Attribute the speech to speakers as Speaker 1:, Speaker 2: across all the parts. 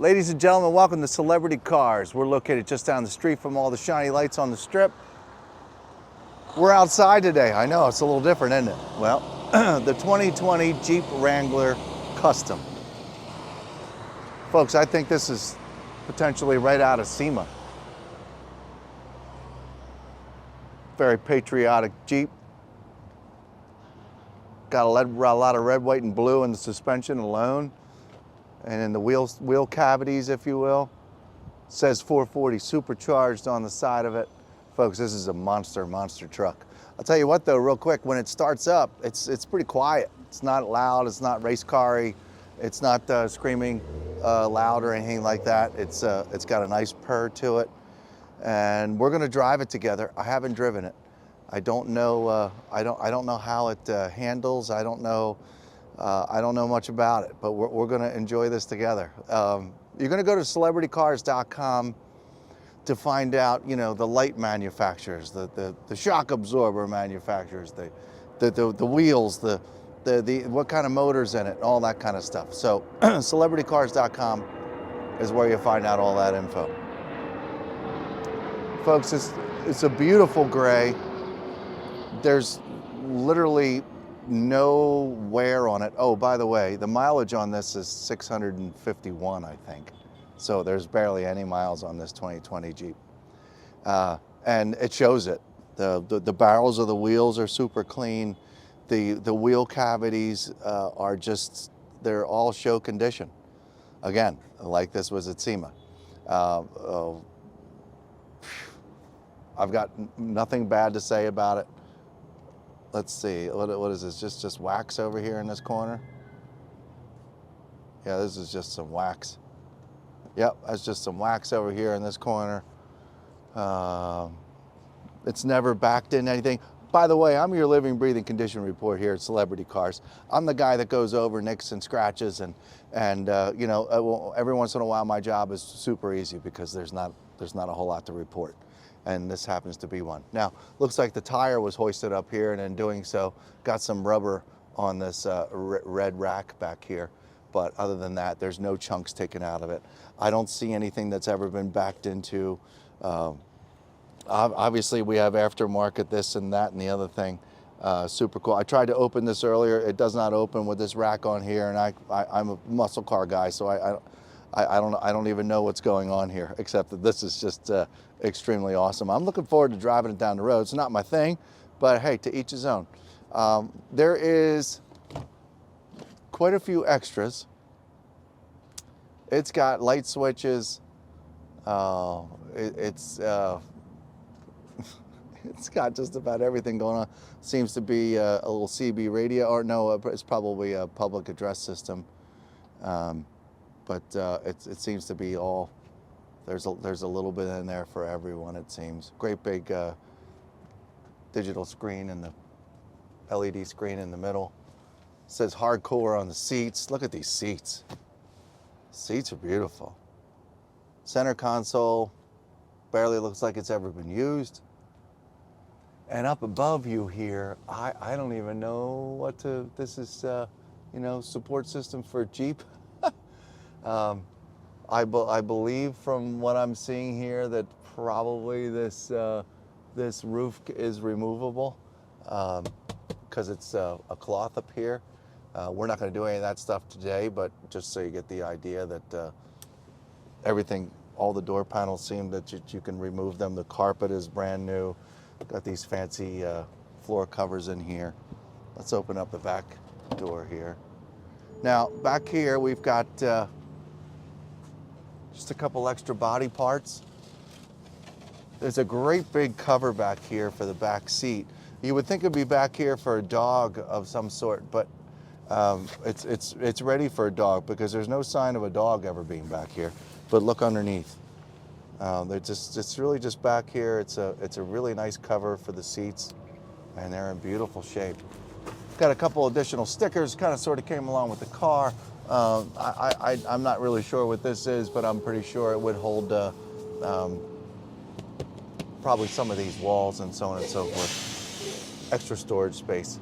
Speaker 1: Ladies and gentlemen, welcome to Celebrity Cars. We're located just down the street from all the shiny lights on the strip. We're outside today. I know, it's a little different, isn't it? Well, the 2020 Jeep Wrangler Custom. Folks, I think this is potentially right out of SEMA. Very patriotic Jeep. Got a lot of red, white, and blue in the suspension alone. And in the wheel cavities, if you will. It says 440 supercharged on the side of it. Folks, this is a monster truck. I'll tell you what though, real quick, when it starts up, it's pretty quiet. It's not loud, it's not race car-y, it's not screaming loud or anything like that. It's got a nice purr to it. And we're gonna drive it together. I haven't driven it. I don't know, I don't know how it handles. I don't know much about it, but we're going to enjoy this together. You're going to go to celebritycars.com to find out, you know, the light manufacturers, the shock absorber manufacturers, the wheels, the what kind of motors in it, all that kind of stuff. So celebritycars.com is where you find out all that info. Folks, it's a beautiful gray. There's literally no wear on it. Oh, by the way, the mileage on this is 651, I think. So there's barely any miles on this 2020 Jeep. And it shows it. The barrels of the wheels are super clean. The wheel cavities are just, they're all show condition. Again, like this was at SEMA. I've got nothing bad to say about it. Let's see, what is this? Just wax over here in this corner? Yeah, this is just some wax. Yep, that's just some wax over here in this corner. It's never backed in anything. By the way, I'm your living, breathing condition report here at Celebrity Cars. I'm the guy that goes over, nicks and scratches, and you know, every once in a while my job is super easy because there's not a whole lot to report. And this happens to be one. Now, looks like the tire was hoisted up here, and in doing so, got some rubber on this red rack back here. But other than that, there's no chunks taken out of it. I don't see anything that's ever been backed into. Obviously, we have aftermarket this and that and the other thing. Super cool. I tried to open this earlier. It does not open with this rack on here, and I'm a muscle car guy, so I don't even know what's going on here, except that this is just extremely awesome. I'm looking forward to driving it down the road. It's not my thing, but hey, to each his own. There is quite a few extras. It's got light switches. It's got just about everything going on. Seems to be a little CB radio, or no, it's probably a public address system. But it seems to be all, there's a little bit in there for everyone, it seems. Great big digital screen and the LED screen in the middle. It says hardcore on the seats. Look at these seats. Seats are beautiful. Center console, barely looks like it's ever been used. And up above you here, I don't even know what to, this is, you know, support system for Jeep. I believe from what I'm seeing here that probably this roof is removable because it's a cloth up here. We're not going to do any of that stuff today, but just so you get the idea that everything, all the door panels seem that you can remove them. The carpet is brand new. Got these fancy floor covers in here. Let's open up the back door here. Now, back here we've got just a couple extra body parts. There's a great big cover back here for the back seat. You would think it'd be back here for a dog of some sort, but it's ready for a dog because there's no sign of a dog ever being back here. But look underneath. It's really just back here. It's a really nice cover for the seats, and they're in beautiful shape. Got a couple additional stickers, kind of sort of came along with the car. I'm not really sure what this is, but I'm pretty sure it would hold probably some of these walls and so on and so forth. Extra storage space.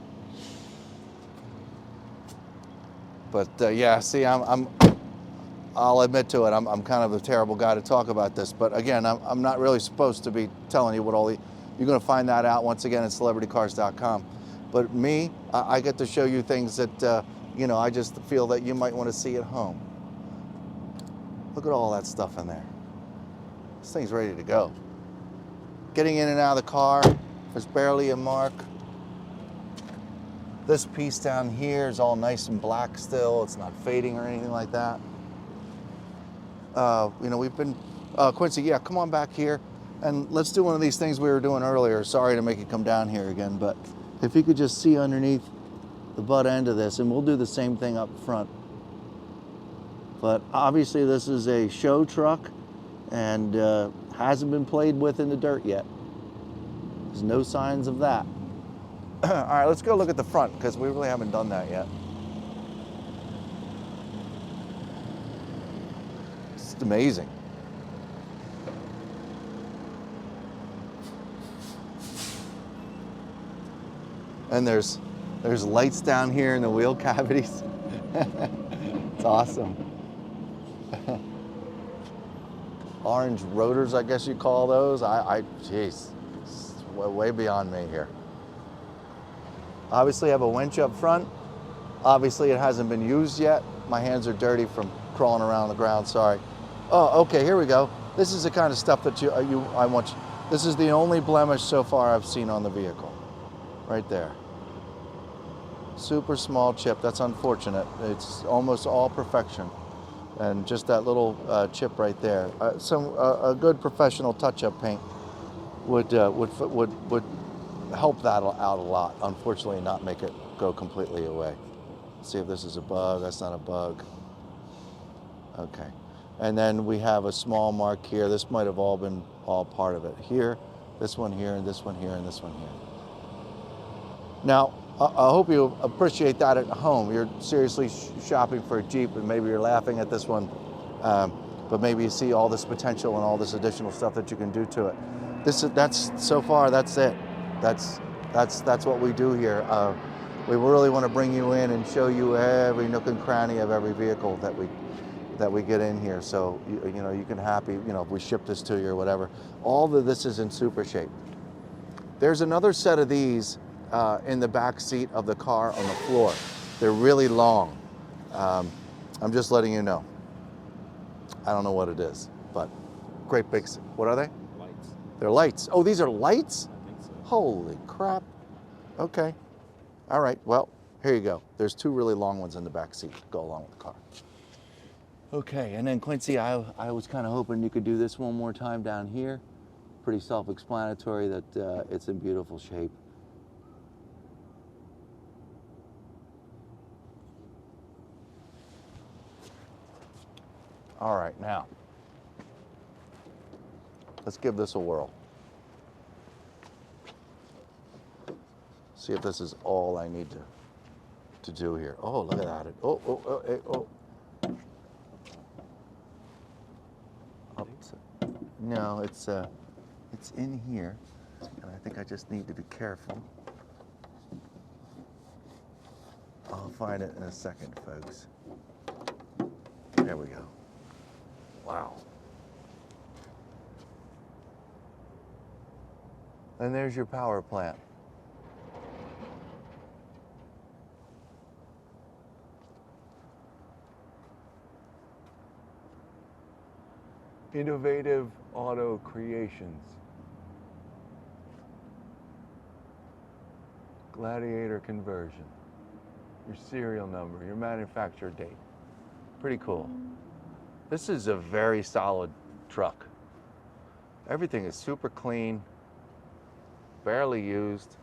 Speaker 1: But yeah, see, I'll admit to it, I'm kind of a terrible guy to talk about this, but again, I'm not really supposed to be telling you what all the, you're gonna find that out once again at celebritycars.com. But me, I get to show you things that, you know, I just feel that you might wanna see at home. Look at all that stuff in there. This thing's ready to go. Getting in and out of the car, there's barely a mark. This piece down here is all nice and black still. It's not fading or anything like that. You know, we've been, Quincy, yeah, come on back here and let's do one of these things we were doing earlier. Sorry to make you come down here again, but if you could just see underneath the butt end of this, and we'll do the same thing up front. But obviously this is a show truck and hasn't been played with in the dirt yet. There's no signs of that. All right, let's go look at the front because we really haven't done that yet. It's amazing. And there's lights down here in the wheel cavities. It's awesome. Orange rotors, I guess you call those. Jeez, it's way beyond me here. Obviously I have a winch up front. Obviously it hasn't been used yet. My hands are dirty from crawling around the ground, sorry. Oh, okay, here we go. This is the kind of stuff that I want you. This is the only blemish so far I've seen on the vehicle. Right there. Super small chip, that's unfortunate. It's almost all perfection. And just that little chip right there. A good professional touch-up paint would help that out a lot. Unfortunately, not make it go completely away. Let's see if this is a bug. That's not a bug. Okay. And then we have a small mark here. This might have all been part of it. Here, this one here, and this one here, and this one here. Now, I hope you appreciate that at home. You're seriously shopping for a Jeep, and maybe you're laughing at this one, but maybe you see all this potential and all this additional stuff that you can do to it. That's so far. That's it. That's what we do here. We really want to bring you in and show you every nook and cranny of every vehicle that we get in here. So you know you can if we ship this to you or whatever. All of this is in super shape. There's another set of these in the back seat of the car on the floor. They're really long. I'm just letting you know. I don't know what it is, but great big. What are they?
Speaker 2: Lights.
Speaker 1: They're lights. Oh, these are lights?
Speaker 2: I think so.
Speaker 1: Holy crap. Okay. All right. Well, here you go. There's two really long ones in the back seat to go along with the car. Okay. And then Quincy, I was kind of hoping you could do this one more time down here. Pretty self-explanatory that it's in beautiful shape. All right, now, let's give this a whirl. See if this is all I need to do here. Oh, look at that. Oh. No, it's in here, and I think I just need to be careful. I'll find it in a second, folks. There we go. Wow. And there's your power plant. Innovative Auto Creations. Gladiator conversion. Your serial number, your manufacturer date. Pretty cool. This is a very solid truck. Everything is super clean, barely used,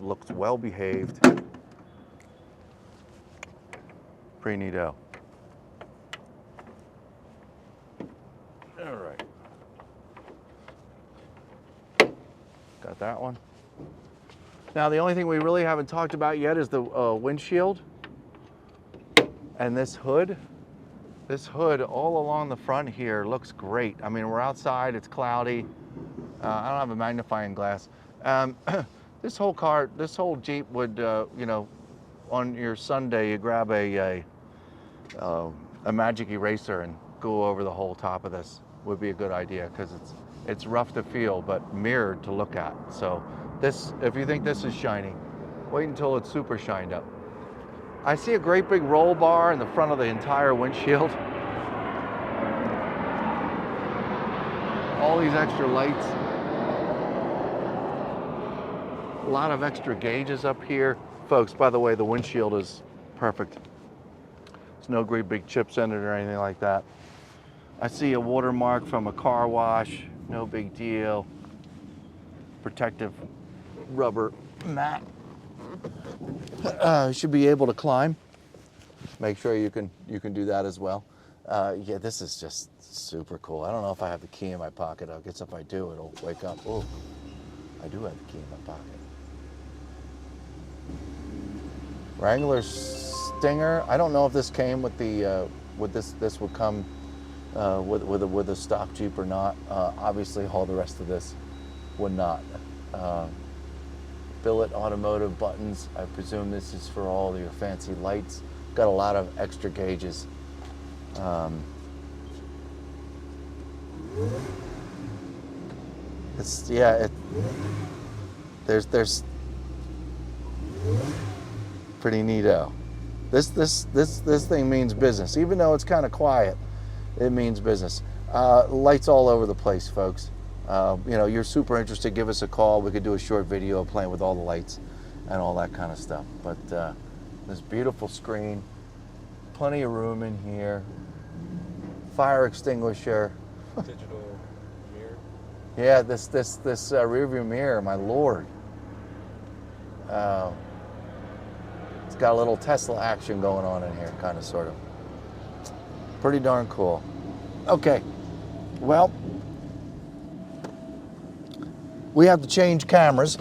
Speaker 1: looks well behaved. Pretty neato. All right. Got that one. Now the only thing we really haven't talked about yet is the windshield. And this hood all along the front here looks great. I mean, we're outside, it's cloudy. I don't have a magnifying glass. This whole Jeep would, on your Sunday, you grab a a magic eraser and go over the whole top of this would be a good idea, because it's rough to feel but mirrored to look at. So this, if you think this is shiny, wait until it's super shined up. I see a great big roll bar in the front of the entire windshield. All these extra lights. A lot of extra gauges up here. Folks, by the way, the windshield is perfect. There's no great big chips in it or anything like that. I see a watermark from a car wash. No big deal. Protective rubber mat. Should be able to climb. Make sure you can do that as well. Yeah, this is just super cool. I don't know if I have the key in my pocket. I guess if I do, it'll wake up. Oh, I do have the key in my pocket. Wrangler Stinger. I don't know if this came with the this would come with a stock Jeep or not. Obviously, all the rest of this would not. Billet automotive buttons. I presume this is for all your fancy lights. Got a lot of extra gauges. It's, yeah, there's pretty neato. This thing means business. Even though it's kind of quiet, it means business. Lights all over the place, folks. You know, you're super interested, give us a call. We could do a short video playing with all the lights and all that kind of stuff. But this beautiful screen, plenty of room in here, fire extinguisher.
Speaker 2: Digital mirror.
Speaker 1: Yeah, this rear view mirror, my lord. It's got a little Tesla action going on in here, kind of, sort of. Pretty darn cool. Okay, well, we have to change cameras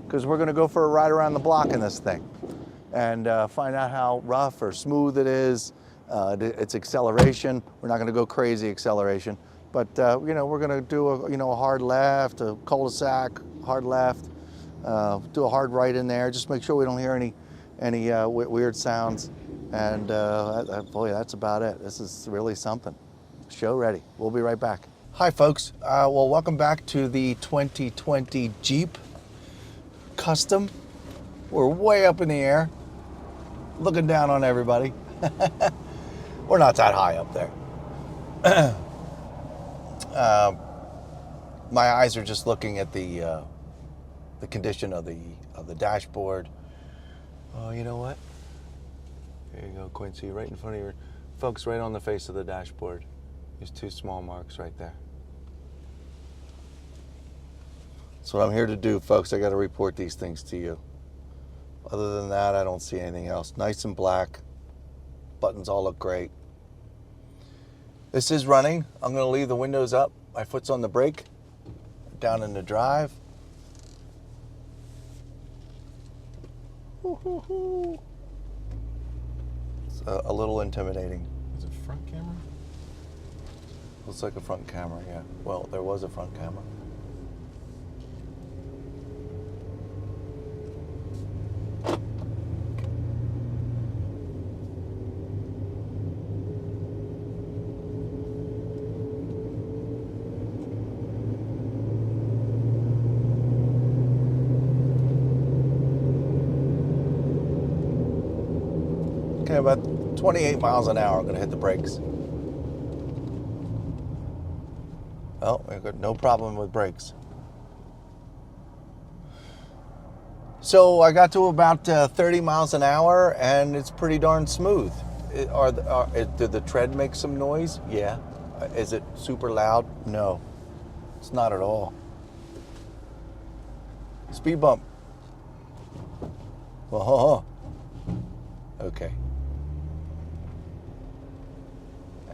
Speaker 1: because we're going to go for a ride around the block in this thing and find out how rough or smooth it is, its acceleration. We're not going to go crazy acceleration, but you know, we're going to do a hard left, a cul-de-sac, hard left, do a hard right in there. Just make sure we don't hear any weird sounds, and boy, that's about it. This is really something. Show ready. We'll be right back. Hi, folks. Well, welcome back to the 2020 Jeep Custom. We're way up in the air, looking down on everybody. We're not that high up there. My eyes are just looking at the condition of the dashboard. Oh, you know what? There you go, Quincy, right in front of your, folks, right on the face of the dashboard. There's two small marks right there. That's what I'm here to do, folks. I got to report these things to you. Other than that, I don't see anything else. Nice and black. Buttons all look great. This is running. I'm going to leave the windows up. My foot's on the brake. Down in the drive. It's a little intimidating.
Speaker 2: Is it front camera?
Speaker 1: Looks like a front camera, yeah. Well, there was a front camera. Okay, about 28 miles an hour, I'm gonna hit the brakes. Oh, we've got no problem with brakes. So I got to about 30 miles an hour, and it's pretty darn smooth. Did the tread make some noise? Yeah. Is it super loud? No. It's not at all. Speed bump. Oh. Okay.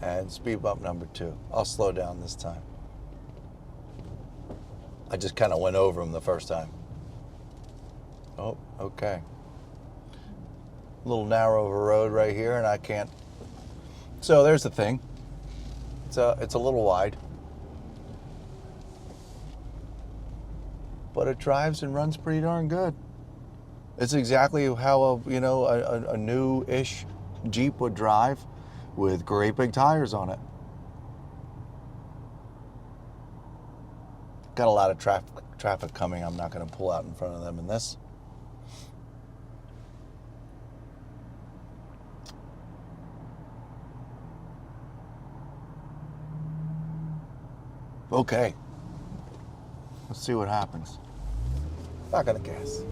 Speaker 1: And speed bump number 2. I'll slow down this time. I just kind of went over them the first time. Oh, okay. A little narrow of a road right here, and I can't. So there's the thing. It's a little wide, but it drives and runs pretty darn good. It's exactly how a new-ish Jeep would drive with great big tires on it. Got a lot of traffic coming. I'm not going to pull out in front of them in this. Okay. Let's see what happens. Back on the gas.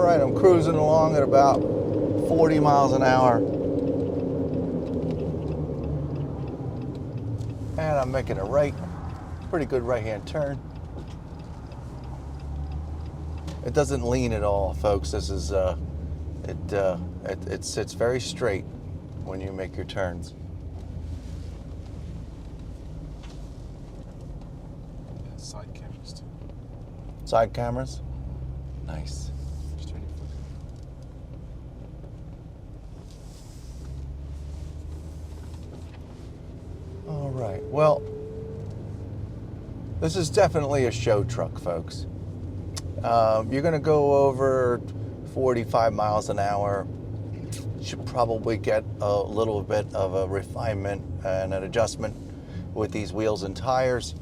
Speaker 1: I'm cruising along at about 40 miles an hour. And I'm making a right, pretty good right-hand turn. It doesn't lean at all, folks. This is, it sits very straight when you make your turns.
Speaker 2: Yeah, side cameras too.
Speaker 1: Side cameras? Nice.
Speaker 2: Just turn your foot.
Speaker 1: All right, well, this is definitely a show truck, folks. You're gonna go over 45 miles an hour. Should probably get a little bit of a refinement and an adjustment with these wheels and tires,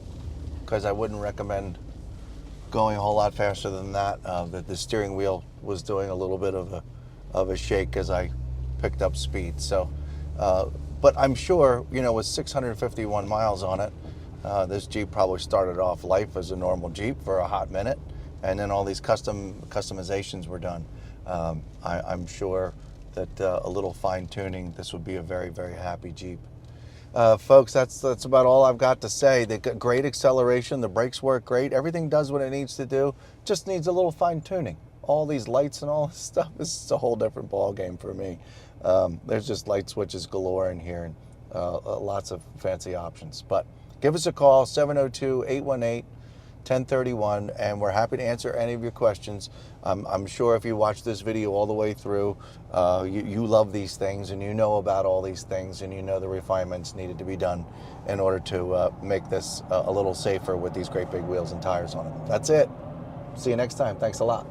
Speaker 1: because I wouldn't recommend going a whole lot faster than that. That the steering wheel was doing a little bit of a shake as I picked up speed. So, but I'm sure, you know, with 651 miles on it, this Jeep probably started off life as a normal Jeep for a hot minute, and then all these customizations were done. I'm sure that a little fine tuning, this would be a very, very happy Jeep. Folks, that's about all I've got to say. They got great acceleration, the brakes work great, everything does what it needs to do, just needs a little fine tuning. All these lights and all this stuff, this is a whole different ball game for me. There's just light switches galore in here, and lots of fancy options. But give us a call, 702-818-1031, and we're happy to answer any of your questions. I'm sure if you watch this video all the way through, you love these things, and you know about all these things, and you know the refinements needed to be done in order to make this a little safer with these great big wheels and tires on it. That's it. See you next time. Thanks a lot.